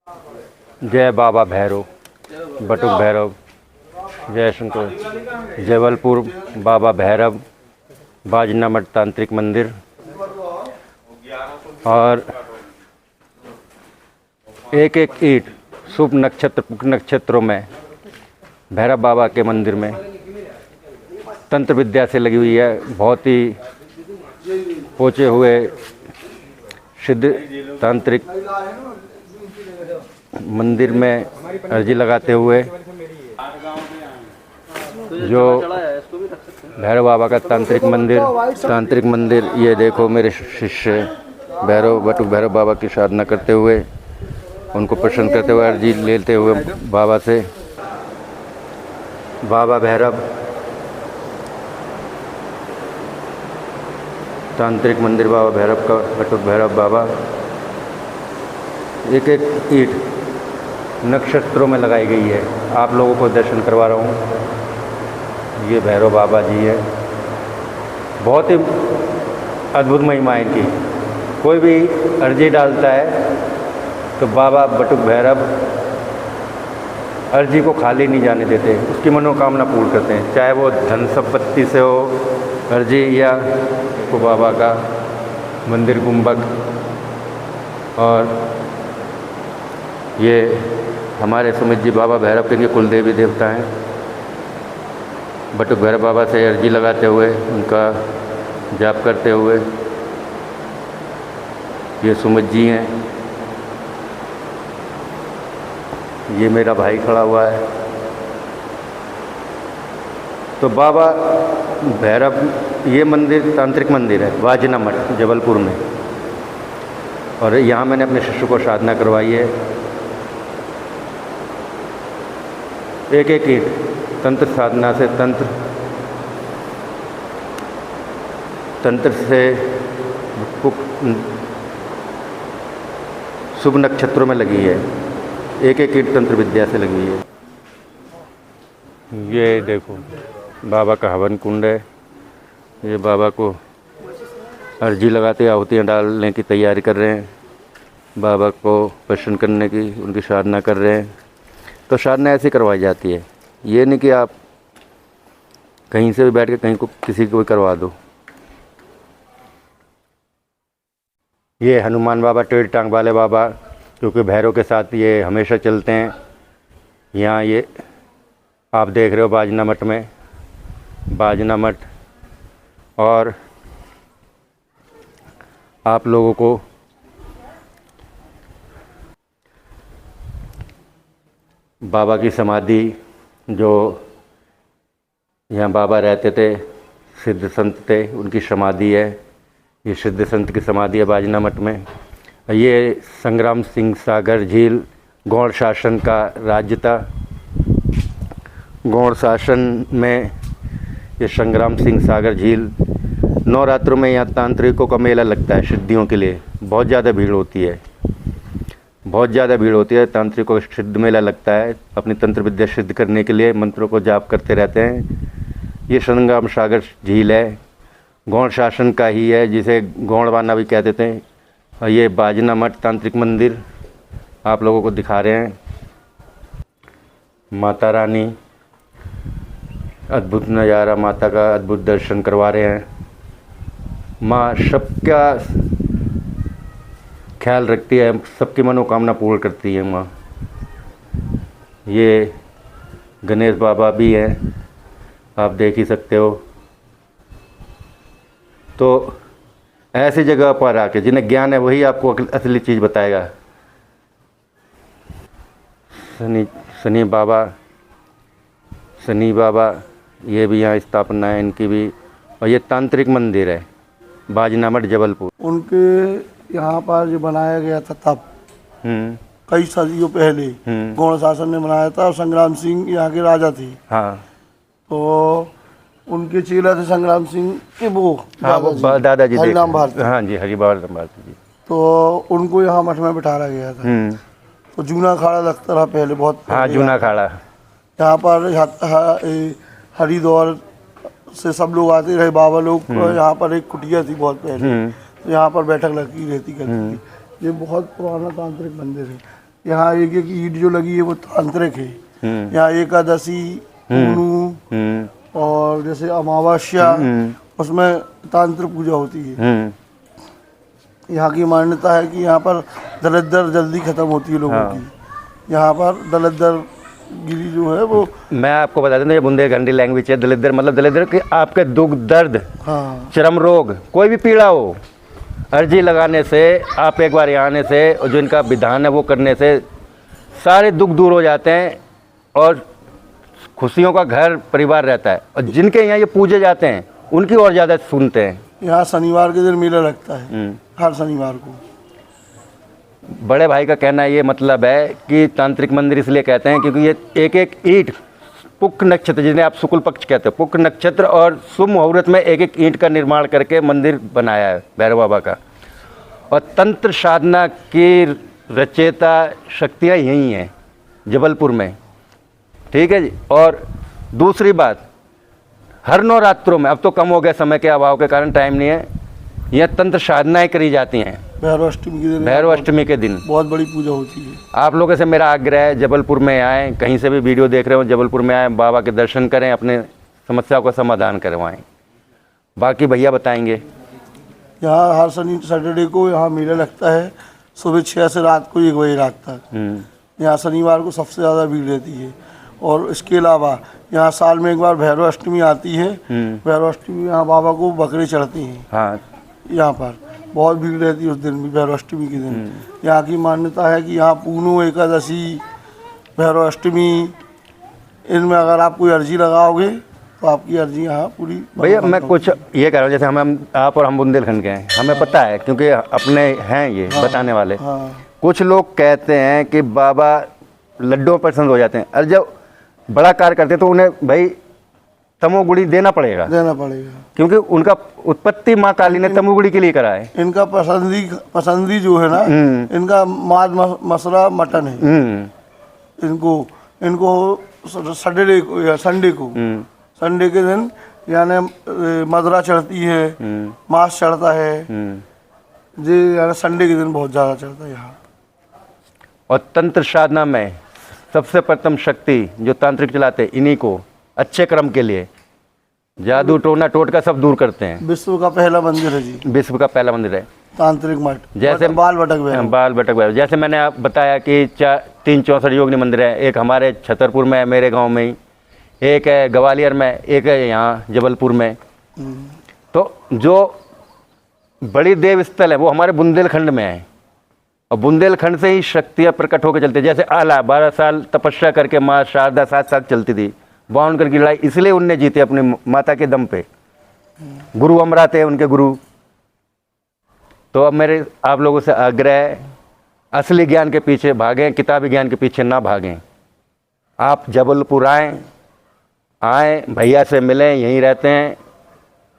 जय बाबा भैरव, बटुक भैरव, जय शंकर, जबलपुर बाबा भैरव, बाजना मठ तांत्रिक मंदिर। और एक एक ईंट शुभ नक्षत्रों में भैरव बाबा के मंदिर में तंत्र विद्या से लगी हुई है। बहुत ही पहुँचे हुए सिद्ध तांत्रिक मंदिर में अर्जी लगाते हुए जो भैरव बाबा का तांत्रिक मंदिर ये देखो मेरे शिष्य भैरव बटुक भैरव बाबा की साधना करते हुए, उनको प्रसन्न करते हुए अर्जी लेते हुए बाबा से। बाबा भैरव तांत्रिक मंदिर, बाबा भैरव का बटुक भैरव बाबा। एक एक ईंट नक्षत्रों में लगाई गई है। आप लोगों को दर्शन करवा रहा हूँ। ये भैरव बाबा जी है। बहुत ही अद्भुत महिमा है इनकी। कोई भी अर्जी डालता है तो बाबा बटुक भैरव अर्जी को खाली नहीं जाने देते, उसकी मनोकामना पूर्ण करते हैं। चाहे वो धन संपत्ति से हो अर्जी या को बाबा का मंदिर गुंबद। और ये हमारे सुमित जी बाबा भैरव के कुल देवी देवता हैं। बटुक भैरव बाबा से अर्जी लगाते हुए, उनका जाप करते हुए ये सुमित जी हैं। ये मेरा भाई खड़ा हुआ है। तो बाबा भैरव ये मंदिर तांत्रिक मंदिर है, बाजना मठ जबलपुर में। और यहाँ मैंने अपने शिष्य को साधना करवाई है। एक एक ईंट तंत्र साधना से तंत्र से शुभ नक्षत्रों में लगी है। एक एक ईंट तंत्र विद्या से लगी है। ये देखो बाबा का हवन कुंड है। ये बाबा को अर्जी लगाते आहुतियाँ डालने की तैयारी कर रहे हैं। बाबा को प्रसन्न करने की उनकी साधना कर रहे हैं। तो साधना ऐसी करवाई जाती है। ये नहीं कि आप कहीं से भी बैठ के कहीं को किसी को भी करवा दो। ये हनुमान बाबा टेढ़ टांग वाले बाबा, क्योंकि भैरव के साथ ये हमेशा चलते हैं। यहाँ ये आप देख रहे हो बाजना मठ में, बाजना मठ। और आप लोगों को बाबा की समाधि, जो यहाँ बाबा रहते थे, सिद्ध संत थे, उनकी समाधि है। ये सिद्ध संत की समाधि है बाजना मठ में। ये संग्राम सिंह सागर झील गौड़ शासन का राज्य था। गौड़ शासन में ये संग्राम सिंह सागर झील, नवरात्रों में यहाँ तांत्रिकों का मेला लगता है सिद्धियों के लिए। बहुत ज़्यादा भीड़ होती है, बहुत ज़्यादा भीड़ होती है। तांत्रिकों का सिद्ध मेला लगता है। अपनी तंत्र विद्या सिद्ध करने के लिए मंत्रों को जाप करते रहते हैं। ये संग्राम सागर झील है, गौड़ शासन का ही है, जिसे गौड़वाना भी कहते थे। और ये बाजना मठ तांत्रिक मंदिर आप लोगों को दिखा रहे हैं। माता रानी, अद्भुत नज़ारा, माता का अद्भुत दर्शन करवा रहे हैं। माँ सबका ख्याल रखती है, सबकी मनोकामना पूर्ण करती है माँ। ये गणेश बाबा भी हैं, आप देख ही सकते हो। तो ऐसी जगह पर आके जिन्हें ज्ञान है वही आपको असली चीज़ बताएगा। शनि बाबा ये भी यहाँ स्थापना है इनकी भी। और ये तांत्रिक मंदिर है बाजना मठ जबलपुर। उनके यहाँ पर जो बनाया गया था तब कई सदियों पहले गौड़ शासन ने बनाया था। और संग्राम सिंह यहाँ के राजा थे। हाँ, तो उनके चेला थे संग्राम सिंह के वो दादाजी हरिनाम भारती। हाँ जी, हरिनाम भारती जी। तो उनको यहाँ मठ में बिठाया गया था। तो जूना अखाड़ा लगता रहा पहले बहुत। हाँ, जूना अखाड़ा। यहाँ पर हरिद्वार से सब लोग आते रहे, बाबा लोग। यहाँ पर एक कुटिया थी बहुत पहले, तो यहाँ पर बैठक लगी रहती करती थी। ये बहुत पुराना तांत्रिक मंदिर है। यहाँ एक एक ईंट जो लगी है वो तांत्रिक है। यहाँ एकादशी, पूर्णु और जैसे अमावस्या उसमें तांत्रिक पूजा होती है। यहाँ की मान्यता है कि यहाँ पर दलिद्र जल्दी खत्म होती है लोगों की। यहाँ पर दलिद्र गिरी जो है वो, मैं आपको बता दें, ये बुंदेलखंडी लैंग्वेज है। दलिद्र मतलब दलिद्र कि आपके दुख दर्द, हाँ, चरम रोग, कोई भी पीड़ा हो, अर्जी लगाने से, आप एक बार यहाँ आने से और जो इनका विधान है वो करने से सारे दुख दूर हो जाते हैं और खुशियों का घर परिवार रहता है। और जिनके यहाँ ये पूजे जाते हैं उनकी और ज़्यादा सुनते हैं। यहाँ शनिवार के दिन मेला लगता है, हर शनिवार को। बड़े भाई का कहना ये मतलब है कि तांत्रिक मंदिर इसलिए कहते हैं क्योंकि ये एक एक ईंट पुक नक्षत्र, जिन्हें आप शुक्ल पक्ष कहते हो, पुक नक्षत्र और शुभ मुहूर्त में एक एक ईंट का निर्माण करके मंदिर बनाया है भैरव बाबा का। और तंत्र साधना की रचयिता शक्तियाँ यही हैं जबलपुर में, ठीक है जी। और दूसरी बात, हर नवरात्रों में, अब तो कम हो गया समय के अभाव के कारण, टाइम नहीं है, यह तंत्र साधनाएँ करी जाती हैं भैरवाष्टमी के दिन। भैरवाष्टमी के दिन बहुत बड़ी पूजा होती है। आप लोगों से मेरा आग्रह है, जबलपुर में आएँ, कहीं से भी वीडियो देख रहे हो जबलपुर में आएँ, बाबा के दर्शन करें, अपने समस्याओं का समाधान करवाएं। बाकी भैया बताएंगे। यहाँ हर शनि सैटरडे को यहाँ मेला लगता है, सुबह 6 से रात को 1 बजे रात तक। यहाँ शनिवार को सबसे ज़्यादा भीड़ रहती है। और इसके अलावा यहाँ साल में एक बार भैरवाष्टमी आती है। भैरवाष्टमी में यहाँ बाबा को बकरे चढ़ती हैं। हाँ, यहाँ पर बहुत भीड़ रहती है उस दिन भी, भैरवाष्टमी के दिन। यहाँ की मान्यता है कि यहाँ पूर्णु, एकादशी, भैरवाष्टमी, इनमें अगर आप कोई अर्जी लगाओगे तो आपकी अर्जी यहाँ पूरी। भैया मैं कुछ ये कह रहा हूँ, जैसे हम आप और हम बुंदेलखंड के हैं, हमें पता है क्योंकि अपने हैं ये बताने वाले। कुछ लोग कहते हैं कि बाबा लड्डुओं पर पसंद हो जाते हैं, और जब बड़ा कार्य करते हैं तो उन्हें भाई तमोगुड़ी देना पड़ेगा क्योंकि उनका उत्पत्ति माँ काली ने तमोगुड़ी के लिए करा है। इनका पसंदी जो है ना, इनका मांस मसला मटन है। इनको संडे के दिन यानी मदरा चढ़ती है, मांस चढ़ता है जी, यानी संडे के दिन बहुत ज़्यादा चढ़ता है यहाँ। और तंत्र साधना में सबसे प्रथम शक्ति जो तांत्रिक चलाते हैं, इन्हीं को अच्छे क्रम के लिए जादू टोना टोटका सब दूर करते हैं। विश्व का पहला मंदिर है जी, विश्व का पहला मंदिर है तांत्रिक मठ, जैसे बाल भटक भैरव। जैसे मैंने आप बताया कि 364 योगिनी मंदिर है। एक हमारे छतरपुर में है, मेरे गांव में ही, एक है ग्वालियर में, एक है यहाँ जबलपुर में। तो जो बड़ी देव स्थल है वो हमारे बुंदेलखंड में है, और बुंदेलखंड से ही शक्तियाँ प्रकट होकर चलती है। जैसे आला 12 साल तपस्या करके माँ शारदा 7 साल चलती थी, 52 की लड़ाई, इसलिए उनने जीते अपनी माता के दम पे। गुरु अमरा थे उनके गुरु। तो अब मेरे आप लोगों से आग्रह है, असली ज्ञान के पीछे भागें, किताबी ज्ञान के पीछे ना भागें। आप जबलपुर आएँ, भैया से मिलें, यहीं रहते हैं।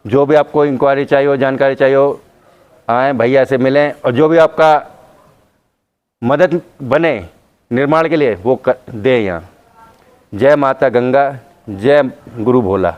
जो भी आपको इंक्वायरी चाहिए हो, जानकारी चाहिए हो, आएँ भैया से मिलें, और जो भी आपका मदद बने निर्माण के लिए वो दें यहाँ। जय माता गंगा, जय गुरु भोला।